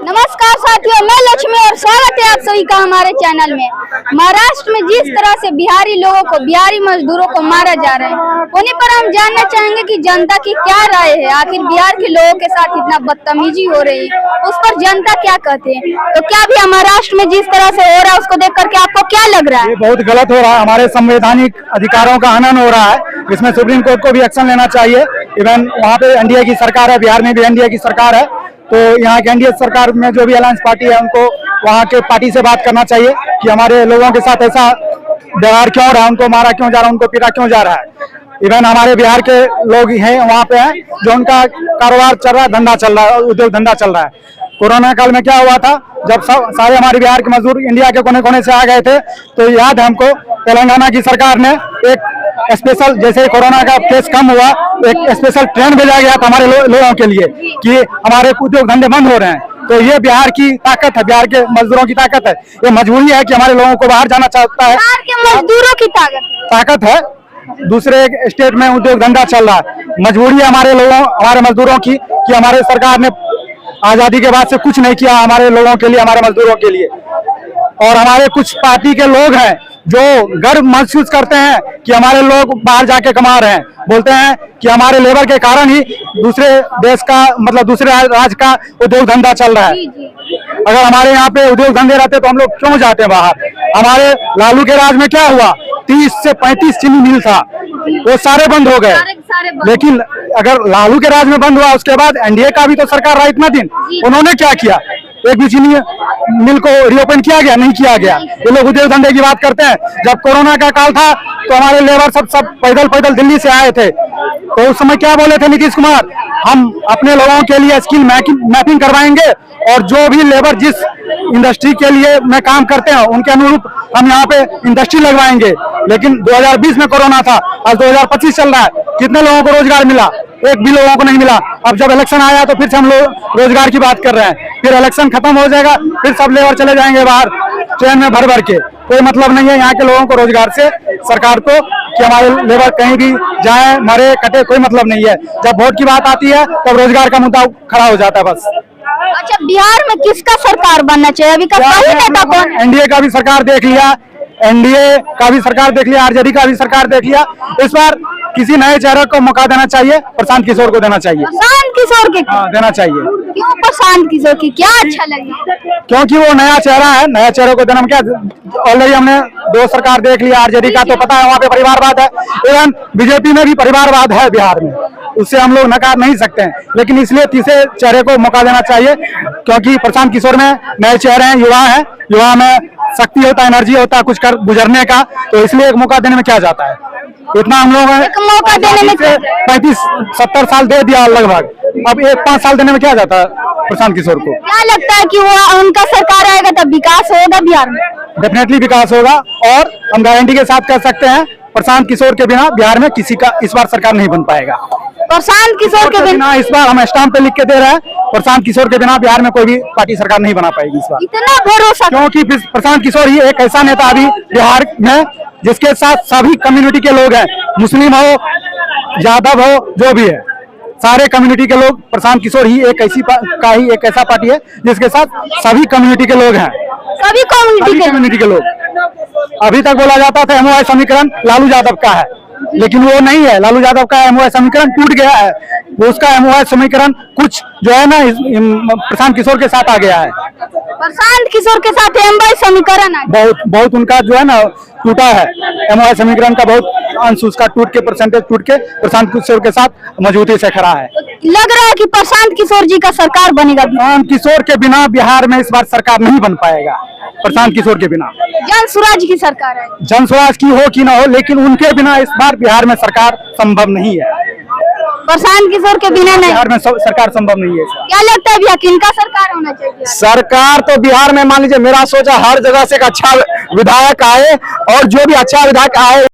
नमस्कार साथियों, मैं लक्ष्मी और स्वागत है आप सभी का हमारे चैनल में। महाराष्ट्र में जिस तरह से बिहारी लोगों को, बिहारी मजदूरों को मारा जा रहा है, उन्हीं पर हम जानना चाहेंगे कि जनता की क्या राय है। आखिर बिहार के लोगों के साथ इतना बदतमीजी हो रही है, उस पर जनता क्या कहते हैं। तो क्या भी महाराष्ट्र में जिस तरह से हो रहा है उसको देख करके आपको क्या लग रहा है? बहुत गलत हो रहा है। हमारे संवैधानिक अधिकारों का हनन हो रहा है। इसमें सुप्रीम कोर्ट को भी एक्शन लेना चाहिए। इवन वहाँ पे एनडीए की सरकार है, बिहार में भी एनडीए की सरकार है, तो यहाँ की एनडीए सरकार में जो भी अलायंस पार्टी है उनको वहाँ के पार्टी से बात करना चाहिए कि हमारे लोगों के साथ ऐसा व्यवहार क्यों रहा है, उनको मारा क्यों जा रहा है, उनको पीटा क्यों जा रहा है। इवन हमारे बिहार के लोग हैं वहाँ पे हैं जो उनका कारोबार चल रहा है, धंधा चल रहा है, उद्योग धंधा चल रहा है। कोरोना काल में क्या हुआ था, जब सारे हमारे बिहार के मजदूर इंडिया के कोने कोने से आ गए थे, तो याद है हमको तेलंगाना की सरकार ने एक स्पेशल, जैसे कोरोना का केस कम हुआ, एक स्पेशल ट्रेन भेजा गया था हमारे लोगों के लिए कि हमारे उद्योग धंधे बंद हो रहे हैं। तो ये बिहार की ताकत है, बिहार के मजदूरों की ताकत है। ये मजबूरी है कि हमारे लोगों को बाहर जाना चाहता है। बिहार के मजदूरों की ताकत है, दूसरे स्टेट में उद्योग धंधा चल रहा है। मजबूरी है हमारे लोगों, हमारे मजदूरों की कि हमारे सरकार ने आजादी के बाद से कुछ नहीं किया हमारे लोगों के लिए, हमारे मजदूरों के लिए। और हमारे कुछ पार्टी के लोग हैं जो गर्व महसूस करते हैं कि हमारे लोग बाहर जाके कमा रहे हैं, बोलते हैं कि हमारे लेबर के कारण ही दूसरे देश का, मतलब दूसरे राज्य का उद्योग धंधा चल रहा है। अगर हमारे यहाँ पे उद्योग धंधे रहते तो हम लोग क्यों जाते हैं बाहर। हमारे लालू के राज में क्या हुआ, 30 से 35 चीनी मिल था, वो सारे बंद हो गए। लेकिन अगर लालू के राज में बंद हुआ, उसके बाद एनडीए का भी तो सरकार रहा इतना दिन, उन्होंने क्या किया, एक भी चीनी मिल को रिओपन किया गया? नहीं किया गया। ये लोग उद्योग धंधे की बात करते हैं। जब कोरोना का काल था तो हमारे लेबर सब पैदल दिल्ली से आए थे, तो उस समय क्या बोले थे नीतीश कुमार, हम अपने लोगों के लिए स्किल मैपिंग करवाएंगे और जो भी लेबर जिस इंडस्ट्री के लिए में काम करते हैं उनके अनुरूप हम यहाँ पे इंडस्ट्री लगवाएंगे। लेकिन 2020 में कोरोना था, आज 2025 चल रहा है, कितने लोगों को रोजगार मिला? एक भी लोगों को नहीं मिला। अब जब इलेक्शन आया तो फिर से हम लोग रोजगार की बात कर रहे हैं। फिर इलेक्शन खत्म हो जाएगा, फिर सब लेबर चले जाएंगे बाहर ट्रेन में भर भर के। कोई मतलब नहीं है यहाँ के लोगों को रोजगार से, सरकार को, कि हमारे लेबर कहीं भी जाए, मरे कटे, कोई मतलब नहीं है। जब वोट की बात आती है तब रोजगार का मुद्दा खड़ा हो जाता है बस। अच्छा, बिहार में किसका सरकार बनना चाहिए? अभी का सही नेता कौन? एनडीए का भी सरकार देख लिया, एनडीए का भी सरकार देख लिया, आरजेडी का भी सरकार देख लिया। इस बार किसी नए चेहरे को मौका देना चाहिए, प्रशांत किशोर को देना चाहिए। प्रशांत किशोर के? हाँ, देना चाहिए। क्यों प्रशांत किशोर की क्या अच्छा लगे? क्योंकि वो नया चेहरा है, नया चेहरे को देना। क्या ऑलरेडी हमने 2 सरकार देख लिया, आरजेडी का तो पता है वहाँ पे परिवारवाद है, इवन बीजेपी में भी परिवारवाद है बिहार में, उससे हम लोग नकार नहीं सकते हैं। लेकिन इसलिए तीसरे चेहरे को मौका देना चाहिए, क्योंकि प्रशांत किशोर में नए चेहरे हैं, युवा हैं, युवा में शक्ति होता है, एनर्जी होता है कुछ कर गुजरने का, तो इसलिए एक मौका देने में क्या जाता है। इतना हम लोग मौका देने में 35-70 साल दे दिया लगभग, अब 1-5 साल देने में क्या जाता है प्रशांत किशोर को? क्या लगता है कि वो उनका सरकार आएगा तब विकास होगा बिहार में? डेफिनेटली विकास होगा, और हम गारंटी के साथ कह सकते हैं प्रशांत किशोर के बिना बिहार में किसी का इस बार सरकार नहीं बन पाएगा। प्रशांत किशोर के बिना इस बार हम स्टाम्प पे लिख के दे रहे हैं, प्रशांत किशोर के बिना बिहार में कोई भी पार्टी सरकार नहीं बना पाएगी इस बार। इतना भरोसा? क्योंकि प्रशांत किशोर ही एक ऐसा नेता अभी बिहार में जिसके साथ सभी कम्युनिटी के लोग हैं, मुस्लिम हो, यादव हो, जो भी है, सारे कम्युनिटी के लोग। प्रशांत किशोर ही एक ऐसा पार्टी है जिसके साथ सभी कम्युनिटी के लोग हैं, सभी कम्युनिटी के लोग। अभी तक बोला जाता था एमओआई समीकरण लालू यादव का है, लेकिन वो नहीं है। लालू यादव का एमओआई समीकरण टूट गया है, वो उसका एमओआई समीकरण कुछ जो है ना प्रशांत किशोर के साथ आ गया है। प्रशांत किशोर के साथ एमओआई समीकरण बहुत उनका जो है ना टूटा है, एमओआई समीकरण का बहुत अंश उसका परसेंटेज टूट के प्रशांत किशोर के साथ मजबूती से खड़ा है। लग रहा है कि प्रशांत किशोर जी का सरकार बनेगा। प्रशांत किशोर के बिना बिहार में इस बार सरकार नहीं बन पाएगा। प्रशांत किशोर के बिना जन स्वराज की सरकार है, जन स्वराज की हो कि ना हो, लेकिन उनके बिना इस बार बिहार में सरकार संभव नहीं है। प्रशांत किशोर के बिना नहीं बिहार में सरकार संभव नहीं है। क्या लगता है भैया किनका सरकार होना चाहिए? सरकार तो बिहार में मान लीजिए, मेरा सोचा हर जगह से एक अच्छा विधायक आए, और जो भी अच्छा विधायक आए